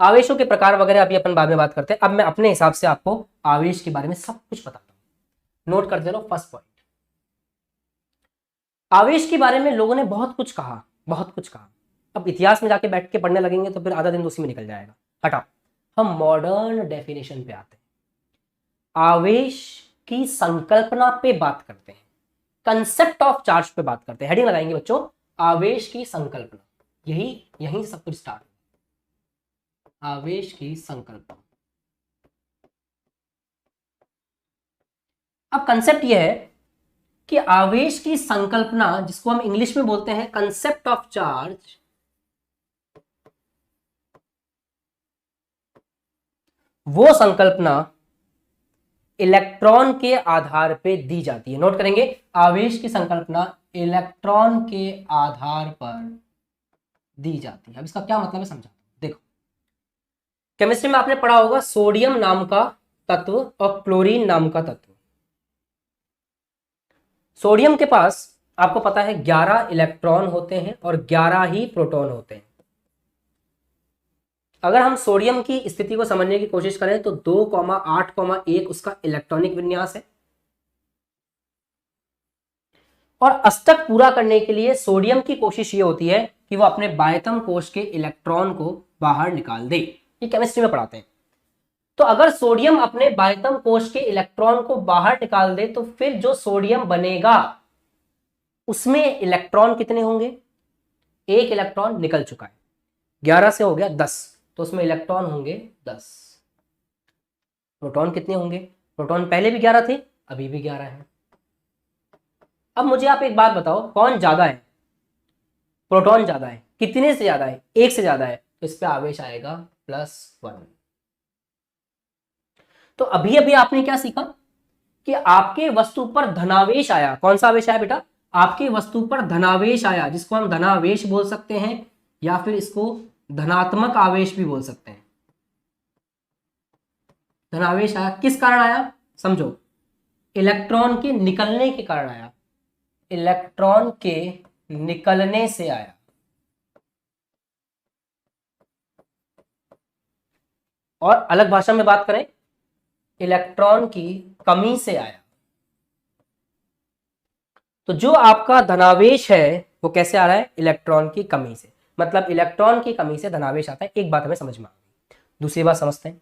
आवेशों के प्रकार वगैरह अभी अपन बाद में बात करते हैं। अब मैं अपने हिसाब से आपको आवेश के बारे में सब कुछ बताता हूं, नोट करते रहो। फर्स्ट पॉइंट, आवेश के बारे में लोगों ने बहुत कुछ कहा, बहुत कुछ कहा। अब इतिहास में जाके बैठ के पढ़ने लगेंगे तो फिर आधा दिन उसी में निकल जाएगा। हटाओ, हम मॉडर्न डेफिनेशन पे आते हैं, आवेश की संकल्पना पे बात करते हैं, कंसेप्ट ऑफ चार्ज पे बात करते हैं। हेडिंग लगाएंगे बच्चों, आवेश की संकल्पना। यहीं से सब कुछ स्टार्ट, आवेश की संकल्पना। अब कंसेप्ट यह है कि आवेश की संकल्पना, जिसको हम इंग्लिश में बोलते हैं कंसेप्ट ऑफ चार्ज, वो संकल्पना इलेक्ट्रॉन के आधार पे दी जाती है। नोट करेंगे, आवेश की संकल्पना इलेक्ट्रॉन के आधार पर दी जाती है। अब इसका क्या मतलब है समझाता हूं। देखो, केमिस्ट्री में आपने पढ़ा होगा सोडियम नाम का तत्व और क्लोरीन नाम का तत्व। सोडियम के पास आपको पता है 11 इलेक्ट्रॉन होते हैं और 11 ही प्रोटॉन होते हैं। अगर हम सोडियम की स्थिति को समझने की कोशिश करें तो 2,8,1 उसका इलेक्ट्रॉनिक विन्यास है, और अष्टक पूरा करने के लिए सोडियम की कोशिश ये होती है कि वो अपने बाह्यतम कोश के इलेक्ट्रॉन को बाहर निकाल दे। ये केमिस्ट्री में पढ़ाते हैं। तो अगर सोडियम अपने बाह्यतम कोश के इलेक्ट्रॉन को बाहर निकाल दे तो फिर जो सोडियम बनेगा उसमें इलेक्ट्रॉन कितने होंगे? एक इलेक्ट्रॉन निकल चुका है, 11 से हो गया 10, तो उसमें इलेक्ट्रॉन होंगे 10। प्रोटॉन कितने होंगे? प्रोटॉन पहले भी 11 थे, अभी भी 11 है। अब मुझे आप एक बात बताओ, कौन ज्यादा है? प्रोटॉन ज्यादा है। कितने से ज्यादा है? 1 से ज्यादा है, तो इस पे आवेश आएगा +1। तो अभी अभी आपने क्या सीखा कि आपके वस्तु पर धनावेश आया। कौन सा आवेश आया बेटा? आपके वस्तु पर धनावेश आया, जिसको हम धनावेश बोल सकते हैं या फिर इसको धनात्मक आवेश भी बोल सकते हैं। धनावेश आया, किस कारण आया समझो, इलेक्ट्रॉन के निकलने के कारण आया, इलेक्ट्रॉन के निकलने से आया। और अलग भाषा में बात करें, इलेक्ट्रॉन की कमी से आया। तो जो आपका धनावेश है वो कैसे आ रहा है? इलेक्ट्रॉन की कमी से। मतलब इलेक्ट्रॉन की कमी से धनावेश आता है। एक बात हमें समझ में आ गई। दूसरी बात समझते हैं।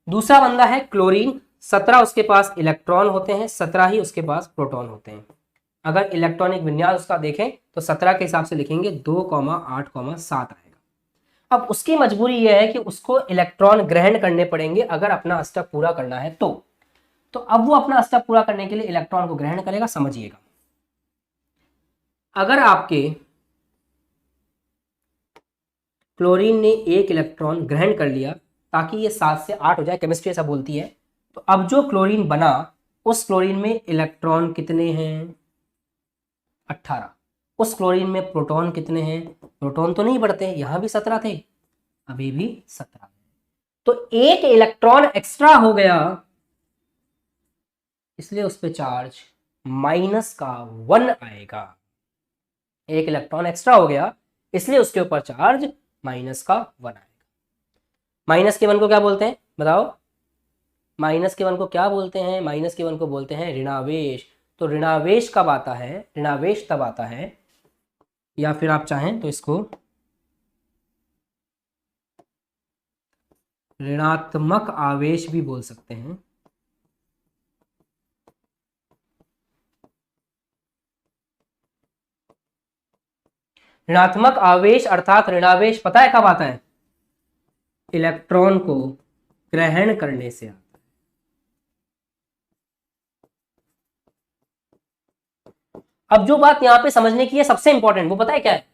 दूसरा बंदा है क्लोरीन। 17 उसके पास इलेक्ट्रॉन होते हैं, 17 ही उसके पास प्रोटॉन होते हैं। अगर इलेक्ट्रॉनिक विन्यास उसका देखें तो 17 के हिसाब से लिखेंगे 2,8,7 आएगा। अब उसकी मजबूरी यह है कि उसको इलेक्ट्रॉन ग्रहण करने पड़ेंगे अगर अपना अष्टक पूरा करना है तो अब वो अपना अष्टक पूरा करने के लिए इलेक्ट्रॉन को ग्रहण करेगा। समझिएगा, अगर आपके क्लोरीन ने 1 इलेक्ट्रॉन ग्रहण कर लिया ताकि ये 7 से 8 हो जाए, केमिस्ट्री ऐसा बोलती है, तो अब जो क्लोरीन बना उस क्लोरीन में इलेक्ट्रॉन कितने हैं? 18। उस क्लोरीन में प्रोटॉन कितने हैं? प्रोटॉन तो नहीं बढ़ते, यहां भी 17 थे, अभी भी 17। तो 1 इलेक्ट्रॉन एक्स्ट्रा हो गया, इसलिए उस पर चार्ज -1 आएगा। 1 इलेक्ट्रॉन एक्स्ट्रा हो गया इसलिए उसके ऊपर चार्ज -1 आएगा। -1 को क्या बोलते हैं बताओ? -1 को क्या बोलते हैं? -1 को बोलते हैं ऋणावेश। तो ऋणावेश कब आता है? ऋणावेश तब आता है, या फिर आप चाहें तो इसको ऋणात्मक आवेश भी बोल सकते हैं। ऋणात्मक आवेश अर्थात ऋणावेश पता है कब आता है? इलेक्ट्रॉन को ग्रहण करने से आता है। अब जो बात यहां पे समझने की है सबसे इंपॉर्टेंट, वो पता है क्या है?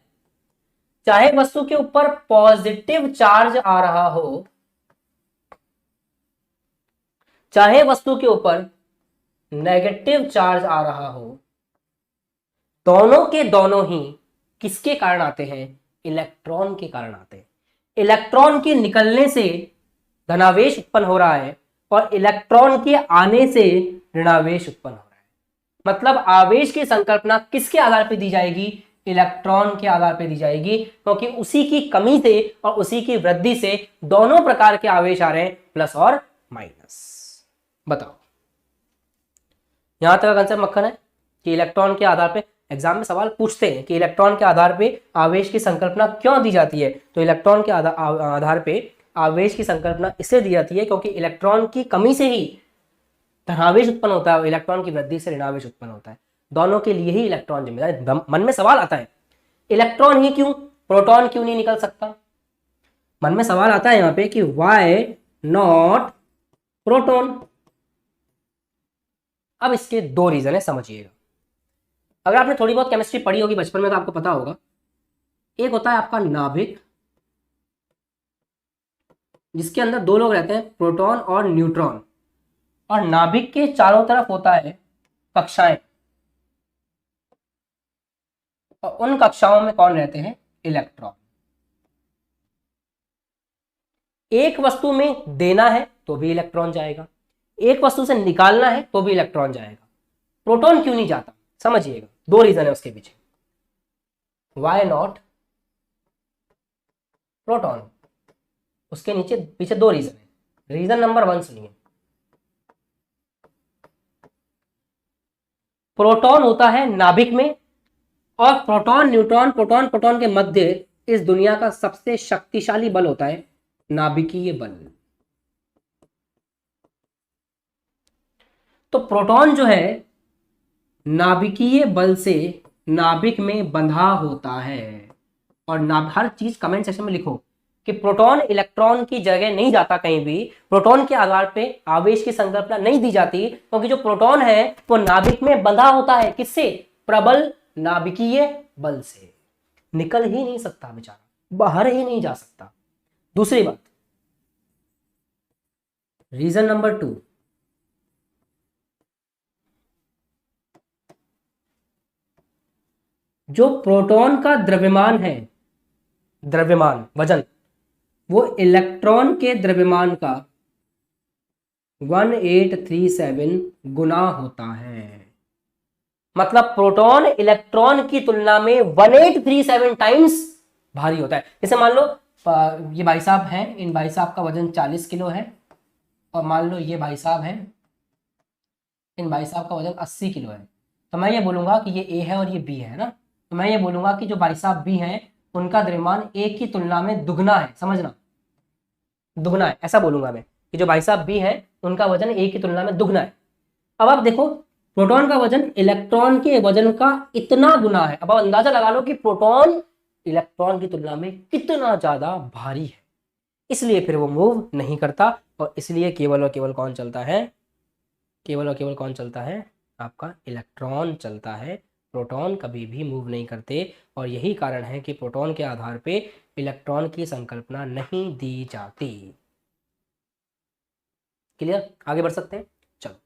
चाहे वस्तु के ऊपर पॉजिटिव चार्ज आ रहा हो, चाहे वस्तु के ऊपर नेगेटिव चार्ज आ रहा हो, दोनों के दोनों ही किसके कारण आते हैं? इलेक्ट्रॉन के कारण आते हैं। इलेक्ट्रॉन के निकलने से धनावेश उत्पन्न हो रहा है और इलेक्ट्रॉन के आने से ऋणावेश उत्पन्न हो रहा है। मतलब आवेश की संकल्पना किसके आधार पर दी जाएगी? इलेक्ट्रॉन के आधार पर दी जाएगी, क्योंकि उसी की कमी से और उसी की वृद्धि से दोनों प्रकार के आवेश आ रहे हैं, प्लस और माइनस। बताओ, यहां तक का कंसेप्ट मक्खन है कि इलेक्ट्रॉन के आधार पे एग्जाम में सवाल पूछते हैं कि इलेक्ट्रॉन के आधार पे आवेश की संकल्पना क्यों दी जाती है। तो इलेक्ट्रॉन के आधार पे आवेश की संकल्पना इसलिए दी जाती है क्योंकि इलेक्ट्रॉन की कमी से ही धनावेश उत्पन्न होता है और इलेक्ट्रॉन की वृद्धि से ऋणावेश उत्पन्न होता है। दोनों के लिए ही इलेक्ट्रॉन जिम्मेदार है। मन में सवाल आता है, इलेक्ट्रॉन ही क्यों, प्रोटॉन क्यों नहीं निकल सकता? मन में सवाल आता है यहाँ पे कि वाई नॉट प्रोटॉन। अब इसके दो रीजन है, समझिएगा। अगर आपने थोड़ी बहुत केमिस्ट्री पढ़ी होगी बचपन में तो आपको पता होगा, एक होता है आपका नाभिक, जिसके अंदर दो लोग रहते हैं, प्रोटॉन और न्यूट्रॉन, और नाभिक के चारों तरफ होता है कक्षाएं, और उन कक्षाओं में कौन रहते हैं? इलेक्ट्रॉन। एक वस्तु में देना है तो भी इलेक्ट्रॉन जाएगा, एक वस्तु से निकालना है तो भी इलेक्ट्रॉन जाएगा। प्रोटॉन क्यों नहीं जाता? समझिएगा, दो रीजन है उसके पीछे। वाई नॉट प्रोटॉन, उसके नीचे पीछे दो रीजन है। रीजन नंबर 1 सुनिए। प्रोटॉन होता है नाभिक में, और प्रोटॉन न्यूट्रॉन प्रोटॉन प्रोटॉन के मध्य इस दुनिया का सबसे शक्तिशाली बल होता है नाभिकीय बल। तो प्रोटॉन जो है नाभिकीय बल से नाभिक में बंधा होता है। और हर चीज कमेंट सेक्शन में लिखो कि प्रोटॉन इलेक्ट्रॉन की जगह नहीं जाता कहीं भी, प्रोटॉन के आधार पे आवेश की संकल्पना नहीं दी जाती, क्योंकि जो प्रोटॉन है वो नाभिक में बंधा होता है। किससे? प्रबल नाभिकीय बल से। निकल ही नहीं सकता बेचारा, बाहर ही नहीं जा सकता। दूसरी बात, रीजन नंबर 2, जो प्रोटॉन का द्रव्यमान है, द्रव्यमान वजन, वो इलेक्ट्रॉन के द्रव्यमान का 1837 गुना होता है। मतलब प्रोटॉन इलेक्ट्रॉन की तुलना में 1837 टाइम्स भारी होता है। जैसे मान लो ये भाई साहब हैं, इन भाई साहब का वजन 40 किलो है, और मान लो ये भाई साहब हैं, इन भाई साहब का वजन 80 किलो है। तो मैं ये बोलूंगा कि ये ए है और ये बी है ना, तो मैं ये बोलूंगा कि जो भाई साहब बी हैं उनका द्रव्यमान ए की तुलना में दुगना है। समझना, दुगना है, ऐसा बोलूंगा मैं कि जो भाई साहब बी हैं उनका वजन ए की तुलना में दुगना है। अब आप देखो, प्रोटॉन का वजन इलेक्ट्रॉन के वजन का इतना गुना है। अब आप अंदाजा लगा लो कि प्रोटॉन इलेक्ट्रॉन की तुलना में कितना ज्यादा भारी है, इसलिए फिर वो मूव नहीं करता, और इसलिए केवल और केवल कौन चलता है? केवल और केवल कौन चलता है? आपका इलेक्ट्रॉन चलता है। प्रोटॉन कभी भी मूव नहीं करते, और यही कारण है कि प्रोटॉन के आधार पे इलेक्ट्रॉन की संकल्पना नहीं दी जाती। क्लियर? आगे बढ़ सकते हैं, चलो।